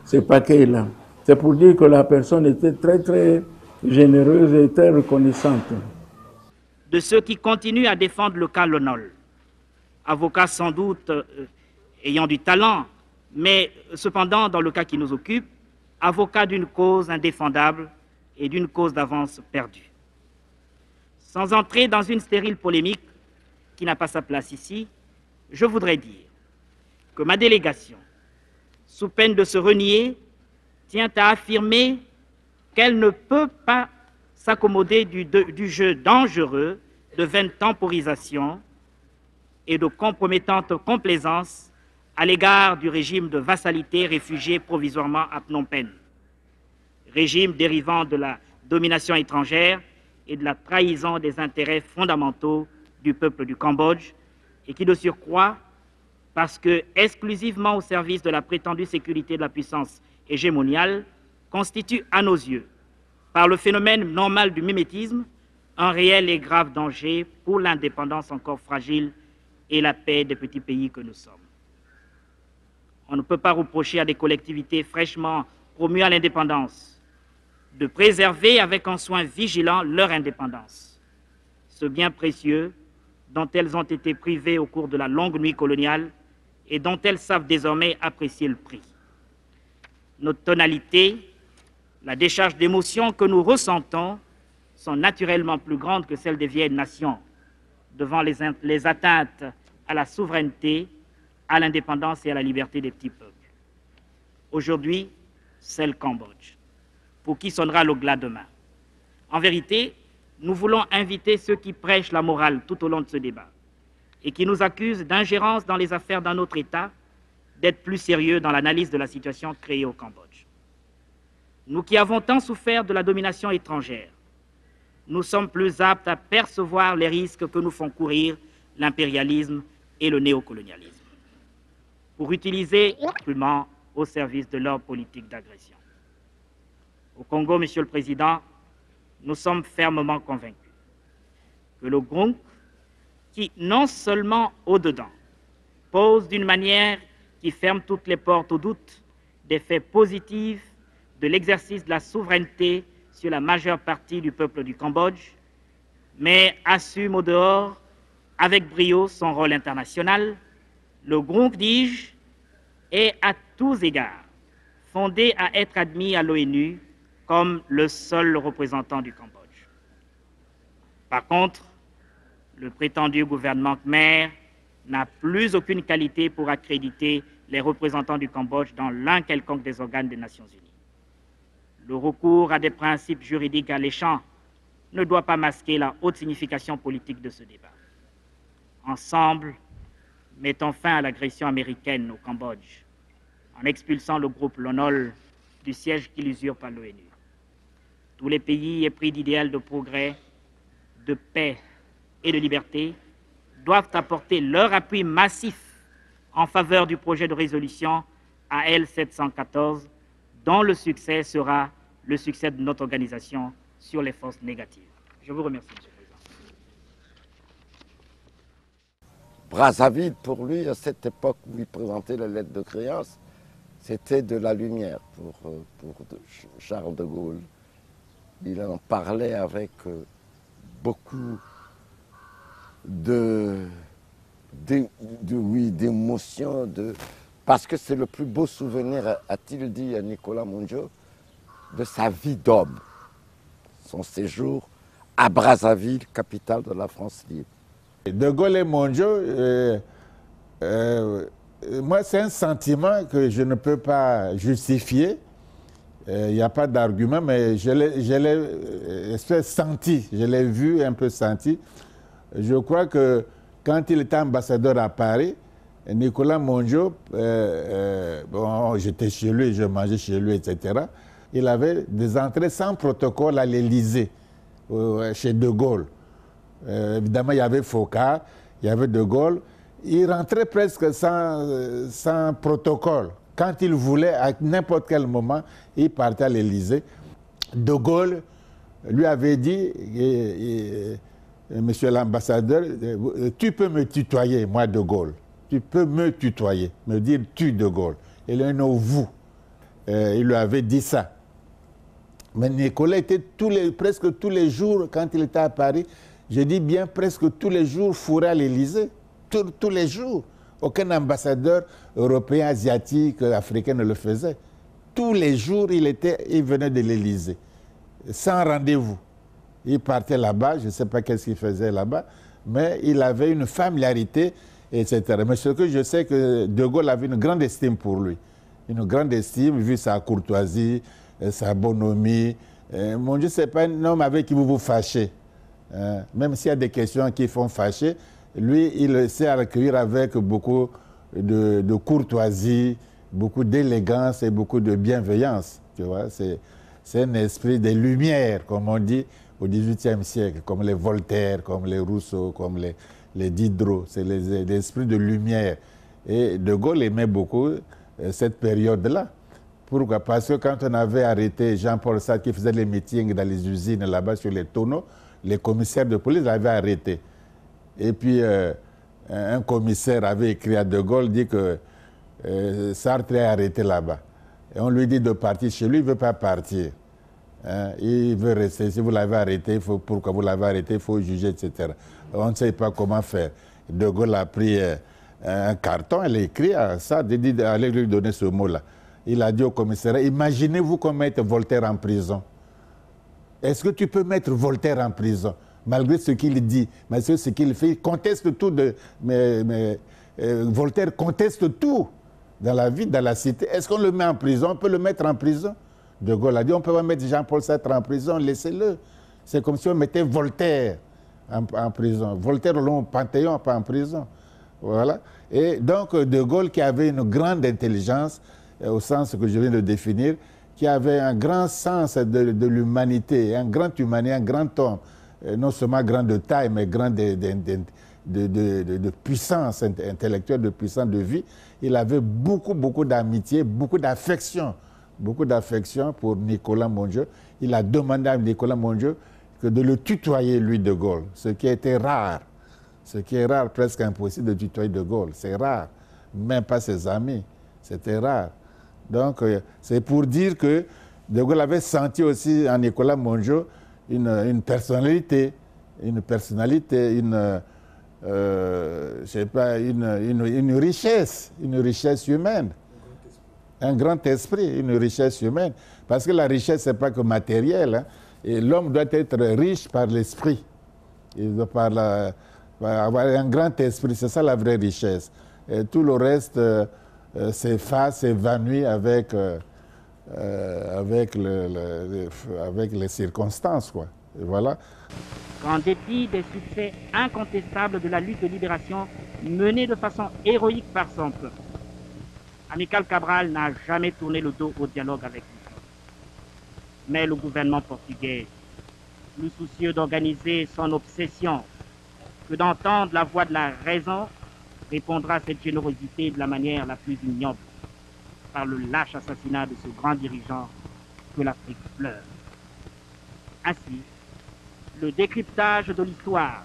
ces paquets-là. C'est pour dire que la personne était très, très généreuse et très reconnaissante. De ceux qui continuent à défendre le cas Lonol, avocat sans doute ayant du talent, mais cependant, dans le cas qui nous occupe, avocat d'une cause indéfendable et d'une cause d'avance perdue. Sans entrer dans une stérile polémique qui n'a pas sa place ici, je voudrais dire que ma délégation, sous peine de se renier, tient à affirmer qu'elle ne peut pas s'accommoder du jeu dangereux de vaine temporisation et de compromettante complaisance à l'égard du régime de vassalité réfugié provisoirement à Phnom Penh, régime dérivant de la domination étrangère et de la trahison des intérêts fondamentaux du peuple du Cambodge, et qui de surcroît, parce que exclusivement au service de la prétendue sécurité de la puissance hégémoniale, constitue à nos yeux, par le phénomène normal du mimétisme, un réel et grave danger pour l'indépendance encore fragile et la paix des petits pays que nous sommes. On ne peut pas reprocher à des collectivités fraîchement promues à l'indépendance de préserver avec un soin vigilant leur indépendance, ce bien précieux dont elles ont été privées au cours de la longue nuit coloniale et dont elles savent désormais apprécier le prix. Notre tonalité, la décharge d'émotions que nous ressentons sont naturellement plus grandes que celles des vieilles nations devant les atteintes à la souveraineté, à l'indépendance et à la liberté des petits peuples. Aujourd'hui, c'est le Cambodge, pour qui sonnera le glas demain. En vérité, nous voulons inviter ceux qui prêchent la morale tout au long de ce débat et qui nous accusent d'ingérence dans les affaires d'un autre État, d'être plus sérieux dans l'analyse de la situation créée au Cambodge. Nous qui avons tant souffert de la domination étrangère, nous sommes plus aptes à percevoir les risques que nous font courir l'impérialisme et le néocolonialisme, pour utiliser l'instrument au service de leur politique d'agression. Au Congo, Monsieur le Président, nous sommes fermement convaincus que le GRUNC, qui non seulement au-dedans pose d'une manière qui ferme toutes les portes au doute des faits positifs de l'exercice de la souveraineté sur la majeure partie du peuple du Cambodge, mais assume au dehors avec brio son rôle international, le GRUNC, dis-je, est à tous égards fondé à être admis à l'ONU comme le seul représentant du Cambodge. Par contre, le prétendu gouvernement khmer n'a plus aucune qualité pour accréditer les représentants du Cambodge dans l'un quelconque des organes des Nations Unies. Le recours à des principes juridiques alléchants ne doit pas masquer la haute signification politique de ce débat. Ensemble, mettons fin à l'agression américaine au Cambodge en expulsant le groupe LONOL du siège qu'il usurpe à l'ONU. Tous les pays épris d'idéal de progrès, de paix et de liberté doivent apporter leur appui massif en faveur du projet de résolution AL 714, dont le succès sera le succès de notre organisation sur les forces négatives. Je vous remercie, Monsieur le Président. Brazzaville, pour lui, à cette époque où il présentait les lettres de créance, c'était de la lumière pour Charles de Gaulle. Il en parlait avec beaucoup d'émotion, parce que c'est le plus beau souvenir, a-t-il dit à Nicolas Monjo, de sa vie d'homme, son séjour à Brazzaville, capitale de la France libre. De Gaulle et Monjo, moi c'est un sentiment que je ne peux pas justifier. Il n'y a pas d'argument, mais je l'ai senti, je l'ai vu, un peu senti. Je crois que quand il était ambassadeur à Paris, Nicolas Monjo, bon, j'étais chez lui, je mangeais chez lui, etc. Il avait des entrées sans protocole à l'Élysée, chez De Gaulle. Évidemment, il y avait Foccart, il y avait De Gaulle. Il rentrait presque sans protocole. Quand il voulait, à n'importe quel moment, il partait à l'Élysée. De Gaulle lui avait dit, monsieur l'ambassadeur, tu peux me tutoyer, moi De Gaulle. Tu peux me tutoyer, me dire tu De Gaulle. Il a dit non, vous. Il lui avait dit ça. Mais Nicolas était presque tous les jours, quand il était à Paris, je dis bien presque tous les jours, fourré à l'Élysée. Tous les jours. Aucun ambassadeur européen, asiatique, africain ne le faisait. Tous les jours, il venait de l'Élysée, sans rendez-vous. Il partait là-bas, je ne sais pas qu'est-ce qu'il faisait là-bas, mais il avait une familiarité, etc. Mais ce que je sais, que De Gaulle avait une grande estime pour lui. Une grande estime, vu sa courtoisie, sa bonhomie. Mon Dieu, ce n'est pas un homme avec qui vous vous fâchez. Même s'il y a des questions qui font fâcher, lui, il sait accueillir avec beaucoup de courtoisie, beaucoup d'élégance et beaucoup de bienveillance. Tu vois, c'est un esprit des Lumières, comme on dit, au XVIIIe siècle, comme les Voltaire, comme les Rousseau, comme les Diderot. C'est l'esprit de lumière. Et De Gaulle aimait beaucoup cette période-là. Pourquoi? Parce que quand on avait arrêté Jean-Paul Sartre qui faisait les meetings dans les usines là-bas sur les tonneaux, les commissaires de police l'avaient arrêté. Et puis, un commissaire avait écrit à De Gaulle, dit que Sartre est arrêté là-bas. Et on lui dit de partir chez lui, il ne veut pas partir. Il veut rester. Si vous l'avez arrêté, pourquoi vous l'avez arrêté, il faut juger, etc. On ne sait pas comment faire. De Gaulle a pris un carton, elle a écrit à Sartre, il dit allez lui donner ce mot-là. Il a dit au commissaire, imaginez-vous qu'on mette Voltaire en prison. Est-ce que tu peux mettre Voltaire en prison? Malgré ce qu'il dit, malgré ce qu'il fait, il conteste tout. Voltaire conteste tout dans la vie, dans la cité. Est-ce qu'on le met en prison? On peut le mettre en prison? De Gaulle a dit, on ne peut pas mettre Jean-Paul Sartre en prison, laissez-le. C'est comme si on mettait Voltaire en prison. Voltaire, au Panthéon, pas en prison. Voilà. Et donc, De Gaulle, qui avait une grande intelligence, au sens que je viens de définir, qui avait un grand sens de l'humanité, un grand humanité, un grand homme, non seulement grand de taille, mais grand de puissance intellectuelle, de puissance de vie. Il avait beaucoup d'amitié, beaucoup d'affection pour Nicolas Mongeau. Il a demandé à Nicolas Mongeau de le tutoyer, lui, de Gaulle, ce qui était rare. Ce qui est rare, presque impossible de tutoyer de Gaulle. C'est rare. Même pas ses amis. C'était rare. Donc, c'est pour dire que de Gaulle avait senti aussi en Nicolas Mongeau une personnalité, une richesse humaine. Un grand esprit, une richesse humaine. Parce que la richesse, ce n'est pas que matérielle. Hein. Et l'homme doit être riche par l'esprit. Il doit avoir un grand esprit, c'est ça la vraie richesse. Et tout le reste s'efface, s'évanouit avec les circonstances, quoi. Et voilà. En dépit des succès incontestables de la lutte de libération menée de façon héroïque par son peuple, Amical Cabral n'a jamais tourné le dos au dialogue avec lui. Mais le gouvernement portugais, plus soucieux d'organiser son obsession que d'entendre la voix de la raison, répondra à cette générosité de la manière la plus ignoble, par le lâche assassinat de ce grand dirigeant que l'Afrique pleure. Ainsi, le décryptage de l'histoire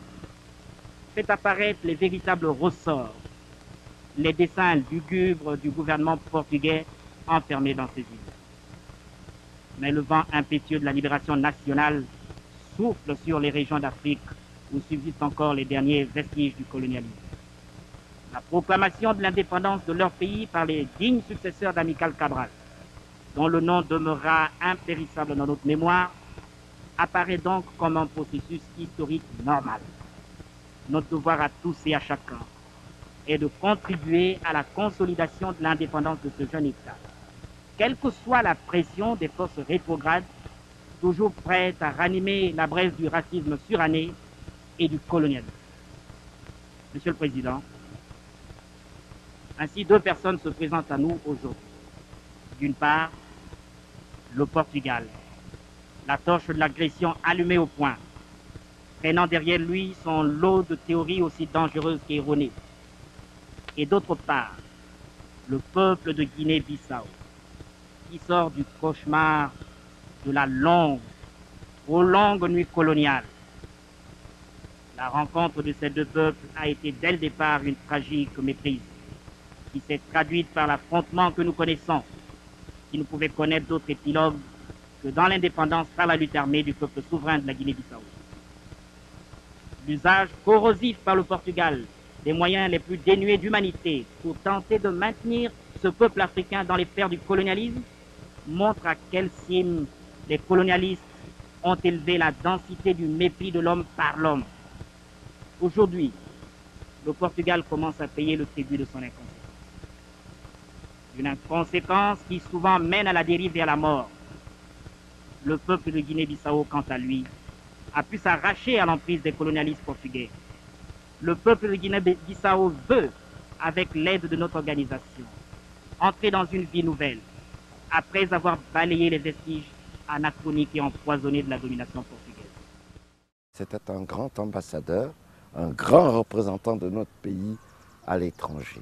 fait apparaître les véritables ressorts, les dessins lugubres du gouvernement portugais enfermé dans ses îles. Mais le vent impétueux de la libération nationale souffle sur les régions d'Afrique où subsistent encore les derniers vestiges du colonialisme. La proclamation de l'indépendance de leur pays par les dignes successeurs d'Amical Cabral, dont le nom demeurera impérissable dans notre mémoire, apparaît donc comme un processus historique normal. Notre devoir à tous et à chacun est de contribuer à la consolidation de l'indépendance de ce jeune État, quelle que soit la pression des forces rétrogrades, toujours prêtes à ranimer la braise du racisme suranné et du colonialisme. Monsieur le Président, ainsi deux personnes se présentent à nous aujourd'hui. D'une part, le Portugal, la torche de l'agression allumée au poing, traînant derrière lui son lot de théories aussi dangereuses qu'erronées. Et d'autre part, le peuple de Guinée-Bissau, qui sort du cauchemar de la longue, trop longue nuit coloniale. La rencontre de ces deux peuples a été dès le départ une tragique méprise, qui s'est traduite par l'affrontement que nous connaissons, qui ne pouvait connaître d'autre épilogue que dans l'indépendance par la lutte armée du peuple souverain de la Guinée-Bissau. L'usage corrosif par le Portugal des moyens les plus dénués d'humanité pour tenter de maintenir ce peuple africain dans les fers du colonialisme montre à quelle cime les colonialistes ont élevé la densité du mépris de l'homme par l'homme. Aujourd'hui, le Portugal commence à payer le tribut de son inconséquence. Une inconséquence qui souvent mène à la dérive et à la mort. Le peuple de Guinée-Bissau, quant à lui, a pu s'arracher à l'emprise des colonialistes portugais. Le peuple de Guinée-Bissau veut, avec l'aide de notre organisation, entrer dans une vie nouvelle, après avoir balayé les vestiges anachroniques et empoisonnés de la domination portugaise. C'était un grand ambassadeur, un grand représentant de notre pays à l'étranger.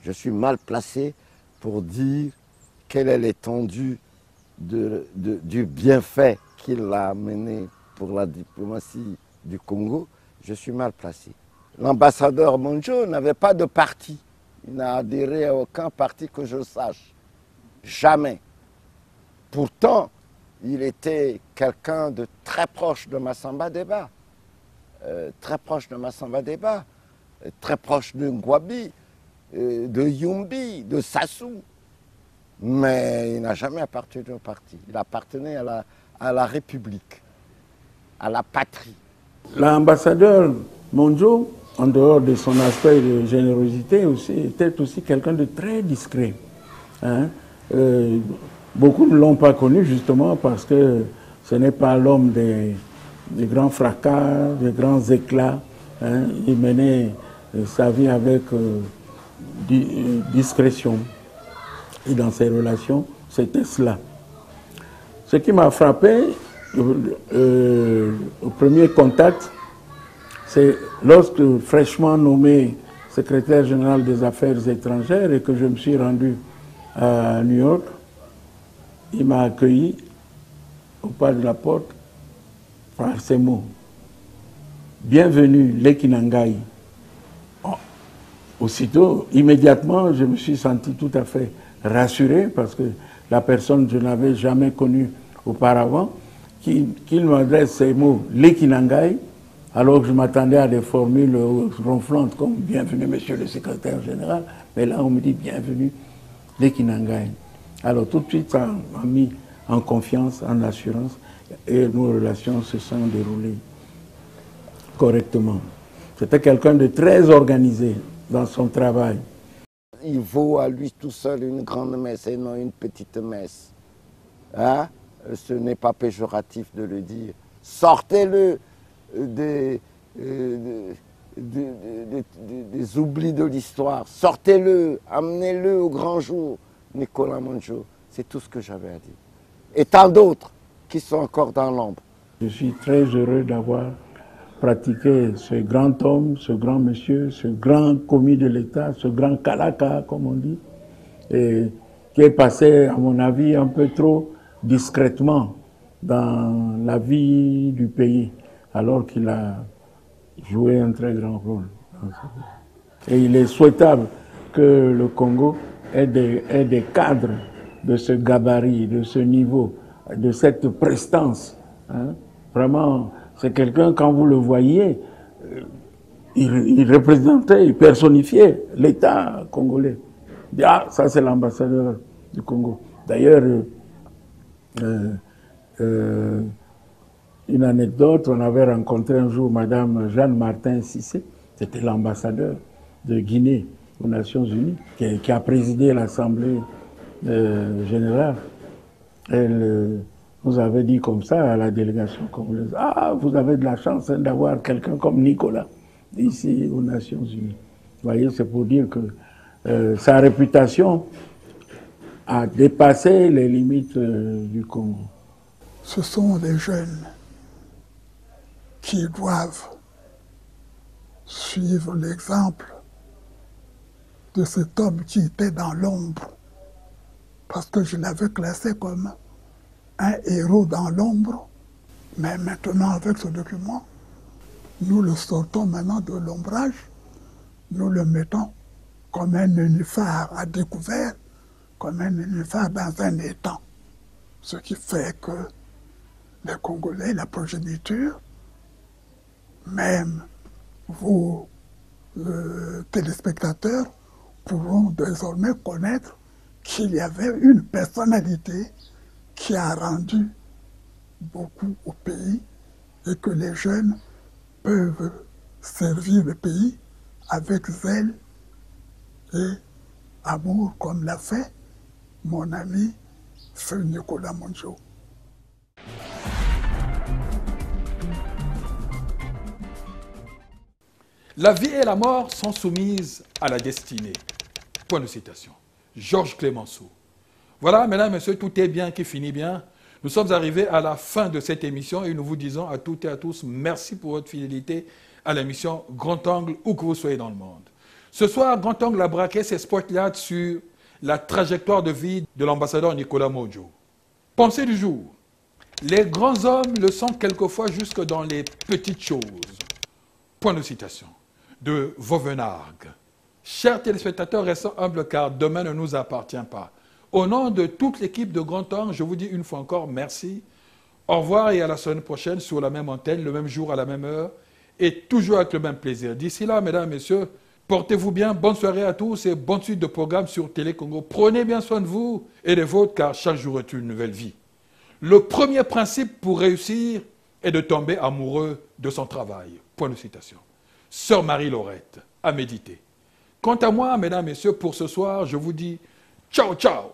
Je suis mal placé pour dire quelle est l'étendue du bienfait qu'il a amené pour la diplomatie du Congo. Je suis mal placé. L'ambassadeur Mongeau n'avait pas de parti. Il n'a adhéré à aucun parti que je sache. Jamais. Pourtant, il était quelqu'un de très proche de Massamba Deba. Très proche de Massamba Deba. Très proche de Ngouabi, de Yumbi, de Sassou. Mais il n'a jamais appartenu au parti. Il appartenait à la République, à la patrie. L'ambassadeur Mongeau, en dehors de son aspect de générosité, était aussi quelqu'un de très discret. Hein? Beaucoup ne l'ont pas connu justement parce que ce n'est pas l'homme des grands fracas, des grands éclats. Hein? Il menait sa vie avec discrétion. Et dans ses relations, c'était cela. Ce qui m'a frappé au premier contact, C'est lorsque fraîchement nommé secrétaire général des Affaires étrangères et que je me suis rendu à New York, il m'a accueilli au pas de la porte par ces mots. Bienvenue, Leki Nangai. Aussitôt, immédiatement, je me suis senti tout à fait rassuré parce que la personne, je n'avais jamais connue auparavant, qu'il m'adresse ces mots, Leki Nangai, alors que je m'attendais à des formules ronflantes comme bienvenue, monsieur le secrétaire général. Mais là, on me dit bienvenue, Leki Nangai. Alors tout de suite, ça m'a mis en confiance, en assurance, et nos relations se sont déroulées correctement. C'était quelqu'un de très organisé dans son travail. Il vaut à lui tout seul une grande messe et non une petite messe. Hein? Ce n'est pas péjoratif de le dire. Sortez-le des oublis de l'histoire. Sortez-le, amenez-le au grand jour, Nicolas Monjo. C'est tout ce que j'avais à dire. Et tant d'autres qui sont encore dans l'ombre. Je suis très heureux d'avoir pratiqué ce grand homme, ce grand monsieur, ce grand commis de l'État, ce grand Kalaka, comme on dit, et qui est passé, à mon avis, un peu trop discrètement dans la vie du pays, alors qu'il a joué un très grand rôle. Et il est souhaitable que le Congo ait des cadres de ce gabarit, de ce niveau, de cette prestance. Hein. Vraiment, c'est quelqu'un, quand vous le voyez, il représentait, il personnifiait l'État congolais. Ah, ça c'est l'ambassadeur du Congo. D'ailleurs, une anecdote, on avait rencontré un jour Madame Jeanne Martin Cissé, c'était l'ambassadeur de Guinée aux Nations Unies, qui a présidé l'Assemblée générale. Elle nous avait dit comme ça à la délégation congolaise, « Ah, vous avez de la chance hein, d'avoir quelqu'un comme Nicolas ici aux Nations Unies. » Vous voyez, c'est pour dire que sa réputation a dépassé les limites du Congo. Ce sont les jeunes qui doivent suivre l'exemple de cet homme qui était dans l'ombre, parce que je l'avais classé comme un héros dans l'ombre, mais maintenant avec ce document, nous le sortons maintenant de l'ombrage, nous le mettons comme un nénuphar à découvert, comme un nénuphar dans un étang. Ce qui fait que les Congolais, la progéniture, même vos téléspectateurs pourront désormais connaître qu'il y avait une personnalité qui a rendu beaucoup au pays et que les jeunes peuvent servir le pays avec zèle et amour comme l'a fait mon ami Feu Nicolas Monjo. La vie et la mort sont soumises à la destinée. Point de citation. Georges Clemenceau. Voilà, mesdames, messieurs, tout est bien qui finit bien. Nous sommes arrivés à la fin de cette émission et nous vous disons à toutes et à tous merci pour votre fidélité à l'émission Grand Angle, où que vous soyez dans le monde. Ce soir, Grand Angle a braqué ses spotlights sur la trajectoire de vie de l'ambassadeur Nicolas Monjo. Pensée du jour. Les grands hommes le sont quelquefois jusque dans les petites choses. Point de citation. De Vauvenargues. Chers téléspectateurs, restons humbles car demain ne nous appartient pas. Au nom de toute l'équipe de Grand Angle, je vous dis une fois encore merci. Au revoir et à la semaine prochaine sur la même antenne, le même jour, à la même heure et toujours avec le même plaisir. D'ici là, mesdames, messieurs, portez-vous bien, bonne soirée à tous et bonne suite de programmes sur Télé Congo. Prenez bien soin de vous et des vôtres car chaque jour est une nouvelle vie. Le premier principe pour réussir est de tomber amoureux de son travail. Point de citation. Sœur Marie-Laurette, à méditer. Quant à moi, mesdames, messieurs, pour ce soir, je vous dis ciao, ciao.